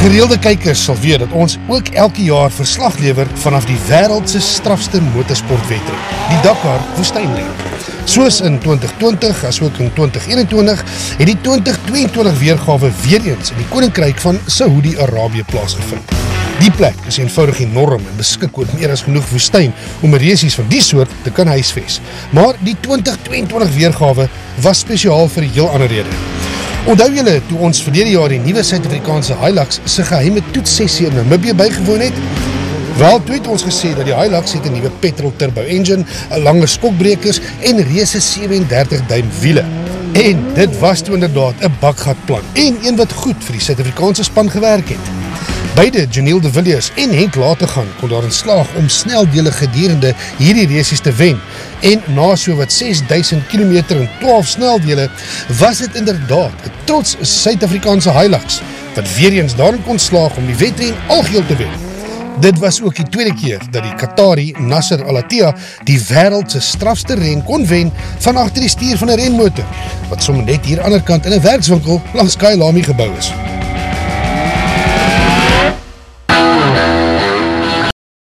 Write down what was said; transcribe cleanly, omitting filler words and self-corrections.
Gereelde kykers sal weet dat ons ook elke jaar verslag lewer vanaf die wêreld se strafste motorsportwedren, die Dakar woestynren. Soos in 2020 as ook in 2021 het die 2022 weergawe weer eens in die Koninkryk van Saudi-Arabië plaasgevind. Die plek is eenvoudig enorm en beskik oor meer as genoeg woestyn om resies van die soort te kan huisves. Maar die 2022 weergawe was spesiaal vir 'n heel ander rede. Onthou julle toe ons verlede jaar die nuwe Suid-Afrikaanse Hilux se geheime toetssessie in Namibië bygewoon het? Wel, toe het ons gesê dat die Hilux het 'n nuwe petrol turbo engine, 'n langer skokbrekers en reuse 37 duim wiele. En dit was toe inderdaad 'n bakgatplan en een wat goed vir die Suid-Afrikaanse span gewerk het. Beide Janiel de Villiers en Henk Lategan kon daarin slaag om sneldele gedurende hierdie resies te wen. En na so wat 6000 km en 12 sneldele was dit inderdaad 'n trots Suid-Afrikaanse Hilux wat weer eens daarin kon slaag om die wedren algeheel te wen. Dit was ook die tweede keer dat die Qatari Nasser Al-Attiyah die wêreld se strafste ren kon wen van agter die stuur van 'n renmotor, wat sommer net hier aan die ander kant in 'n werkswinkel langs Kyalami gebou is.